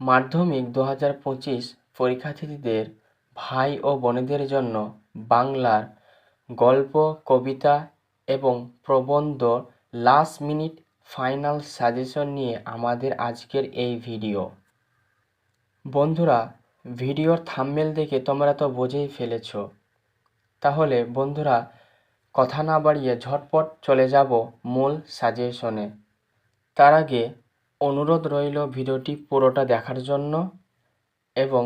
মাধ্যমিক 2025 পরীক্ষার্থীদের ভাই ও বোনেদের জন্য বাংলার গল্প, কবিতা এবং প্রবন্ধ লাস্ট মিনিট ফাইনাল সাজেশন নিয়ে আমাদের আজকের এই ভিডিও। বন্ধুরা, ভিডিওর থাম্বনেল দেখে তোমরা তো বুঝেই ফেলেছ। তাহলে বন্ধুরা, কথা না বাড়িয়ে ঝটপট চলে যাব মূল সাজেশনে। তার আগে অনুরোধ রইল ভিডিওটি পুরোটা দেখার জন্য এবং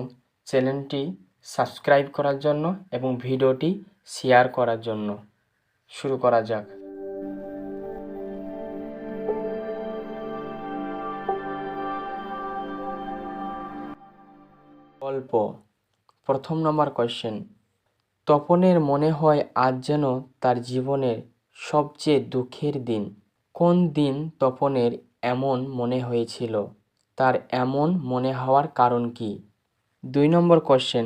চ্যানেলটি সাবস্ক্রাইব করার জন্য এবং ভিডিওটি শেয়ার করার জন্য। শুরু করা যাক। গল্প। প্রথম নম্বর কোয়েশ্চেন। তপনের মনে হয় আজ যেন তার জীবনের সবচেয়ে দুঃখের দিন। কোন দিন তপনের এমন মনে হয়েছিল? তার এমন মনে হওয়ার কারণ কি? 2 নম্বর কোয়েশ্চেন।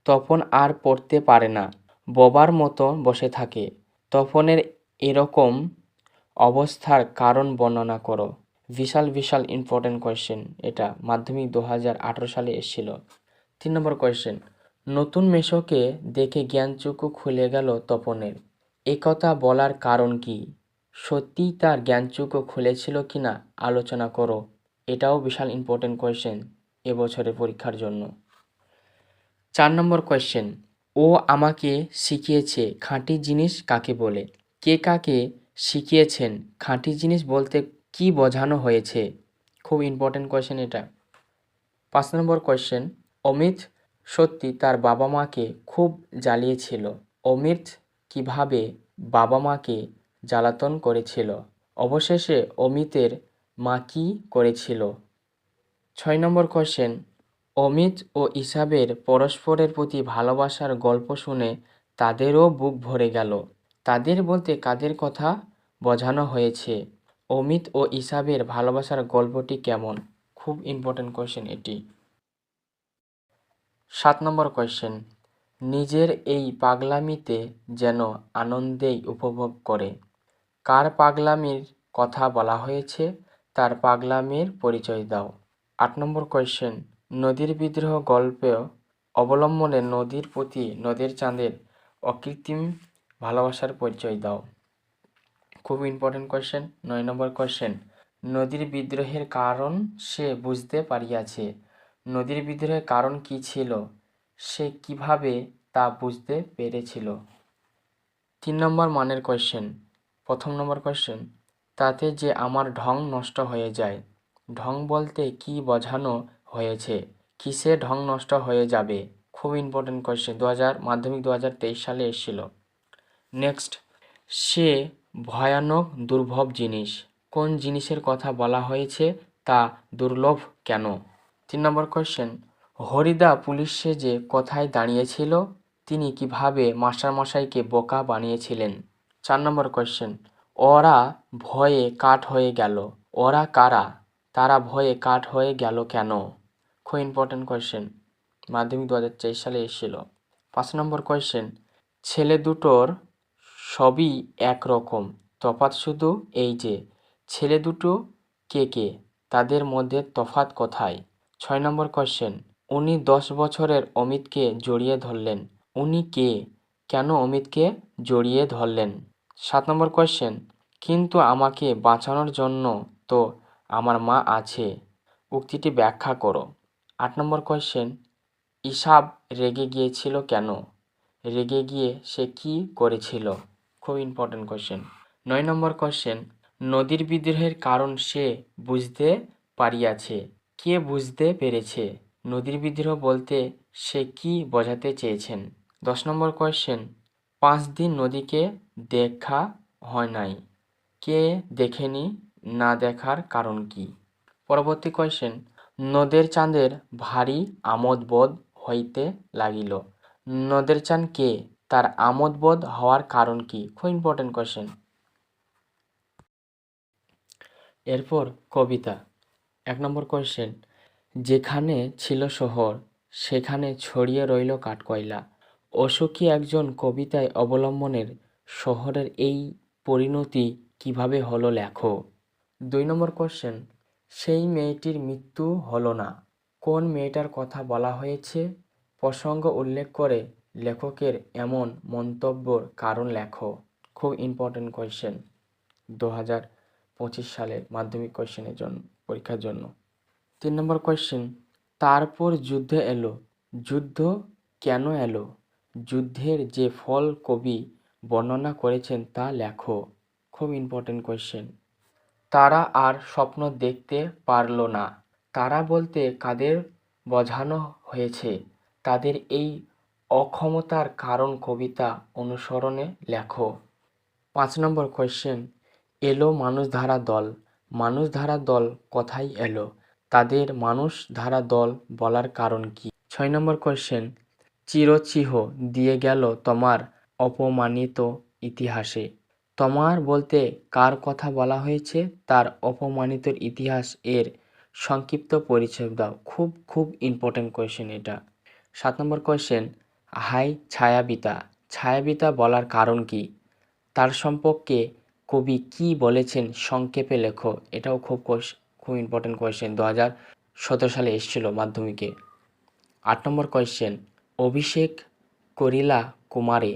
তপন আর পড়তে পারে না, বোবার মতো বসে থাকে। তপনের এরকম অবস্থার কারণ বর্ণনা করো। বিশাল ইম্পর্টেন্ট কোয়েশ্চেন এটা, মাধ্যমিক 2018 সালে এসেছিল। 3 নম্বর কোয়েশ্চেন। নতুন মেশোকে দেখে জ্ঞানচক্ষু খুলে গেল তপনের। একথা বলার কারণ কি? সত্যিই তার জ্ঞানচক্ষু খুলেছিল কিনা আলোচনা করো। এটাও বিশাল ইম্পর্টেন্ট কোয়েশ্চেন এবছরের পরীক্ষার জন্য। 4 নম্বর কোয়েশ্চেন। ও আমাকে শিখিয়েছে খাঁটি জিনিস কাকে বলে। কে কাকে শিখিয়েছেন? খাঁটি জিনিস বলতে কি বোঝানো হয়েছে? খুব ইম্পর্টেন্ট কোয়েশ্চেন এটা। 5 নম্বর কোয়েশ্চেন। অমিত সত্যি তার বাবা মাকে খুব জ্বালিয়েছিল। অমিত কিভাবে বাবা মাকে জ্বালাতন করেছিল? অবশেষে অমিতের মা কী করেছিল? 6 নম্বর কোয়েশ্চেন। অমিত ও ইসাবের পরস্পরের প্রতি ভালোবাসার গল্প শুনে তাদেরও বুক ভরে গেল। তাদের বলতে কাদের কথা বোঝানো হয়েছে? অমিত ও ইসাবের ভালোবাসার গল্পটি কেমন? খুব ইম্পর্টেন্ট কোয়েশ্চেন এটি। 7 নম্বর কোয়েশ্চেন। নিজের এই পাগলামিতে যেন আনন্দেই উপভোগ করে। কার পাগলামির কথা বলা হয়েছে? তার পাগলামির পরিচয় দাও। 8 নম্বর কোয়েশ্চেন। নদীর বিদ্রোহ গল্পে অবলম্বনে নদীর প্রতি নদীর চাঁদের অকৃত্রিম ভালোবাসার পরিচয় দাও। খুব ইম্পর্টেন্ট কোয়েশ্চেন। 9 নম্বর কোয়েশ্চেন। নদীর বিদ্রোহের কারণ সে বুঝতে পারিয়াছে। নদীর বিদ্রোহের কারণ কি ছিল? সে কিভাবে তা বুঝতে পেরেছিল? 3 নম্বর মানের কোয়েশ্চেন। প্রথম নম্বর কোয়েশ্চেন। তাতে যে আমার ঢং নষ্ট হয়ে যায়। ঢং বলতে কি বোঝানো হয়েছে? কিসে ঢং নষ্ট হয়ে যাবে? খুব ইম্পর্টেন্ট কোয়েশ্চেন, মাধ্যমিক 2023 সালে এসেছিল। নেক্সট। সে ভয়ানক দুর্লভ জিনিস। কোন জিনিসের কথা বলা হয়েছে? তা দুর্লভ কেন? 3 নম্বর কোয়েশ্চেন। হরিদা পুলিশ সেজে কোথায় দাঁড়িয়েছিল? তিনি কিভাবে মাস্টারমশাইকে বোকা বানিয়েছিলেন? 4 নম্বর কোয়েশ্চেন। ওরা ভয়ে কাঠ হয়ে গেল। ওরা কারা? তারা ভয়ে কাঠ হয়ে গেল কেন? খুব ইম্পর্টেন্ট কোয়েশ্চেন, মাধ্যমিক 2023 সালে এসেছিল। 5 নম্বর কোয়েশ্চেন। ছেলে দুটোর সবই একরকম, তফাৎ শুধু এই যে ছেলে দুটো কে কে, তাদের মধ্যে তফাৎ কোথায়? 6 নম্বর কোয়েশ্চেন। উনি 10 বছরের অমিতকে জড়িয়ে ধরলেন। উনি কে? কেন অমিতকে জড়িয়ে ধরলেন? 7 নম্বর কোয়েশ্চেন। কিন্তু আমাকে বাঁচানোর জন্য তো আমার মা আছে। উক্তিটি ব্যাখ্যা করো। 8 নম্বর কোয়েশ্চেন। ইসাব রেগে গিয়েছিল কেন? রেগে গিয়ে সে কি করেছিল? খুব ইম্পর্টেন্ট কোয়েশ্চেন। 9 নম্বর কোয়েশ্চেন। নদীর বিদ্রোহের কারণ সে বুঝতে পারিয়াছে। কে বুঝতে পেরেছে? নদীর বিদ্রোহ বলতে সে কি বোঝাতে চেয়েছেন? 10 নম্বর কোয়েশ্চেন। 5 দিন নদীকে দেখা হয় নাই। কে দেখেনি? না দেখার কারণ কি? পরবর্তী কোয়েশ্চেন। নদের চাঁদের ভারী আমোদবোধ হইতে লাগিল। নদের চাঁদ কে? তার আমোদবোধ হওয়ার কারণ কি? খুব ইম্পর্টেন্ট কোয়েশ্চেন। এরপর কবিতা। 1 নম্বর কোয়েশ্চেন। যেখানে ছিল শহর সেখানে ছড়িয়ে রইল কাঠকয়লা। অসুখী একজন কবিতায় অবলম্বনের শহরের এই পরিণতি কিভাবে হলো লেখো। 2 নম্বর কোয়েশ্চেন। সেই মেয়েটির মৃত্যু হলো না। কোন মেয়েটার কথা বলা হয়েছে? প্রসঙ্গ উল্লেখ করে লেখকের এমন মন্তব্যর কারণ লেখো। খুব ইম্পর্টেন্ট কোয়েশ্চেন 2025 সালের মাধ্যমিক কোয়েশ্চেনের জন্য, পরীক্ষার জন্য। 3 নম্বর কোয়েশ্চেন, তারপর যুদ্ধ এলো। যুদ্ধ কেন এলো? যুদ্ধের যে ফল কবি বর্ণনা করেছেন তা লেখো। খুব ইম্পর্টেন্ট কোয়েশ্চেন। তারা আর স্বপ্ন দেখতে পারল না। তারা বলতে কাদের বোঝানো হয়েছে? তাদের এই অক্ষমতার কারণ কবিতা অনুসরণে লেখো। 5 নম্বর কোয়েশ্চেন, এলো মানুষধারা দল। মানুষধারা দল কোথায় এলো? তাদের মানুষধারা দল বলার কারণ কি? 6 নম্বর কোয়েশ্চেন, চিরচিহ্ন দিয়ে গেল তোমার অপমানিত ইতিহাসে। তোমার বলতে কার কথা বলা হয়েছে? তার অপমানিত ইতিহাস এর সংক্ষিপ্ত পরিচয় দাও। খুব খুব ইম্পর্টেন্ট কোয়েশ্চেন এটা। 7 নম্বর কোয়েশ্চেন, হাই ছায়াবিতা। ছায়াবিতা বলার কারণ কি? তার সম্পর্কে কবি কি বলেছেন সংক্ষেপে লেখো। এটাও খুব ইম্পর্টেন্ট কোয়েশ্চেন, 2017 সালে এসেছিল মাধ্যমিকে। 8 নম্বর কোয়েশ্চেন, অভিষেক করিলা কুমারে।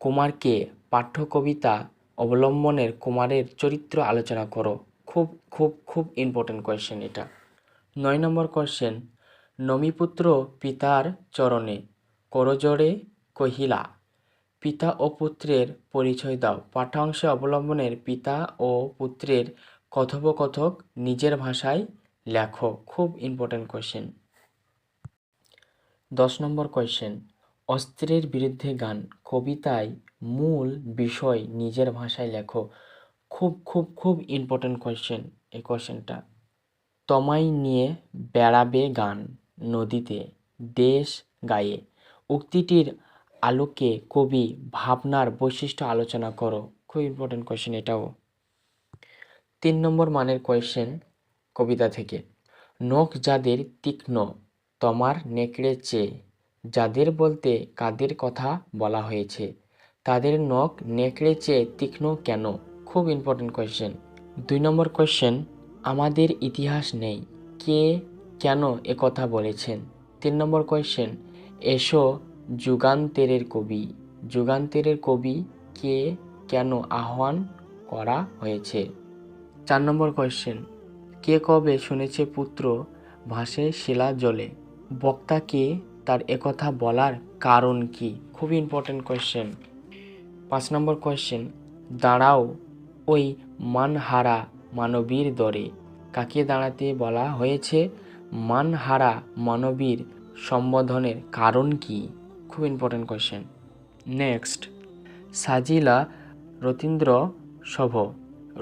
কুমারকে পাঠ্য কবিতা অবলম্বনের কুমারের চরিত্র আলোচনা করো। খুব খুব খুব ইম্পর্টেন্ট কোয়েশ্চেন এটা। 9 নম্বর কোয়েশ্চেন, নমিপুত্র পিতার চরণে করজোড়ে কহিলা। পিতা ও পুত্রের পরিচয় দাও। পাঠ্যাংশে অবলম্বনের পিতা ও পুত্রের কথোপকথন নিজের ভাষায় লেখো। খুব ইম্পর্টেন্ট কোয়েশ্চেন। 10 নম্বর কোয়েশ্চেন, অস্ত্রের বিরুদ্ধে গান। কবিতায় মূল বিষয় নিজের ভাষায় লেখো। খুব খুব খুব ইম্পর্টেন্ট কোয়েশ্চেন এই কোয়েশ্চেনটা। তোমায় নিয়ে বেড়াবে গান নদীতে দেশ গায়ে। উক্তিটির আলোকে কবি ভাবনার বৈশিষ্ট্য আলোচনা করো। খুব ইম্পর্টেন্ট কোয়েশ্চেন এটাও। 3 নম্বর মানের কোয়েশ্চেন কবিতা থেকে, নখ যাদের তীক্ষ্ণ তোমার নেকড়ে চেয়ে। যাদের বলতে কাদের কথা বলা হয়েছে? তাদের নখ নেকড়ে চেয়ে তীক্ষ্ণ কেন? খুব ইম্পর্টেন্ট কোয়েশ্চেন। 2 নম্বর কোয়েশ্চেন, আমাদের ইতিহাস নেই, কে কেন একথা বলেছেন? 3 নম্বর কোয়েশ্চেন, এসো যুগান্তরের কবি। যুগান্তরের কবি কে কেন আহ্বান করা হয়েছে? 4 নম্বর কোয়েশ্চেন, কে কবে শুনেছে পুত্র ভাসে শিলা জলে। বক্তা কে, তার একথা বলার কারণ কি? খুব ইম্পর্টেন্ট কোয়েশ্চেন। 5 নম্বর কোয়েশ্চেন, দাঁড়াও ওই মানহারা মানবীর দরে। কাকে দাঁড়াতে বলা হয়েছে? মানহারা মানবীর সম্বোধনের কারণ কি? খুব important question. Next, Sajila Ratindra সভ।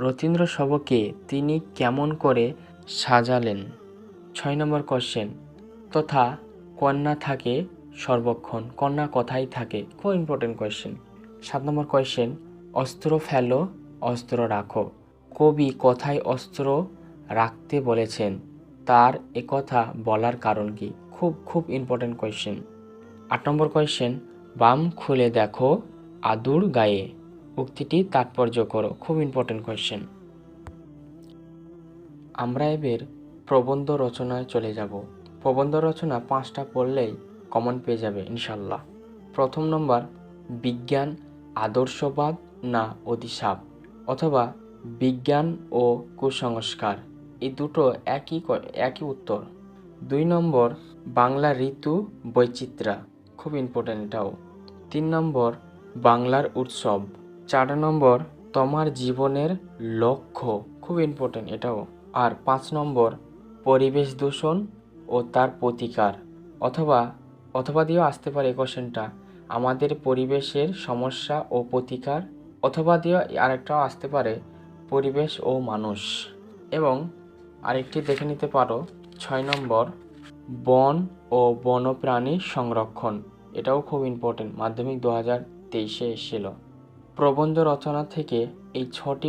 Ratindra সভকে তিনি কেমন করে সাজালেন? 6 নম্বর কোয়েশ্চেন, তথা কন্যা থাকে সর্বক্ষণ। কন্যা কথাই থাকে। খুব ইম্পর্টেন্ট কোয়েশ্চেন। 7 নম্বর কোয়েশ্চেন, অস্ত্র ফেলো অস্ত্র রাখো। কবি কোথায় অস্ত্র রাখতে বলেছেন? তার একথা বলার কারণ কি? খুব খুব ইম্পর্টেন্ট কোয়েশ্চেন। 8 নম্বর কোয়েশ্চেন, বাম খুলে দেখো আদুর গায়ে। উক্তিটি তাৎপর্য করো। খুব ইম্পর্টেন্ট কোয়েশ্চেন। আমরা এবার প্রবন্ধ রচনায় চলে যাব। প্রবন্ধ রচনা 5টা পড়লেই কমন পেয়ে যাবে ইনশাল্লাহ। প্রথম নম্বর, বিজ্ঞান আদর্শবাদ না অধিশাপ, অথবা বিজ্ঞান ও কুসংস্কার। এই দুটো একই উত্তর। 2 নম্বর, বাংলা ঋতু বৈচিত্র্য। খুব ইম্পর্টেন্ট এটাও। 3 নম্বর, বাংলার উৎসব। 4 নম্বর, তোমার জীবনের লক্ষ্য। খুব ইম্পর্টেন্ট এটাও। আর 5 নম্বর, পরিবেশ দূষণ ও তার প্রতিকার। অথবা দিয়েও আসতে পারে এই কোশ্চেনটা, আমাদের পরিবেশের সমস্যা ও প্রতিকার। অথবা দিয়েও আরেকটাও আসতে পারে, পরিবেশ ও মানুষ। এবং আরেকটি দেখে নিতে পারো 6 নম্বর, বন ও বন্যপ্রাণী সংরক্ষণ। এটাও খুব ইম্পর্টেন্ট, মাধ্যমিক 2023 এসেছিল। প্রবন্ধ রচনা থেকে এই 6টি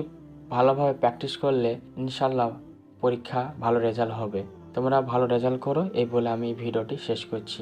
ভালোভাবে প্র্যাকটিস করলে ইনশাল্লাহ পরীক্ষা ভালো রেজাল্ট হবে। তোমরা ভালো রেজাল্ট করো এই বলে আমি ভিডিওটি শেষ করছি।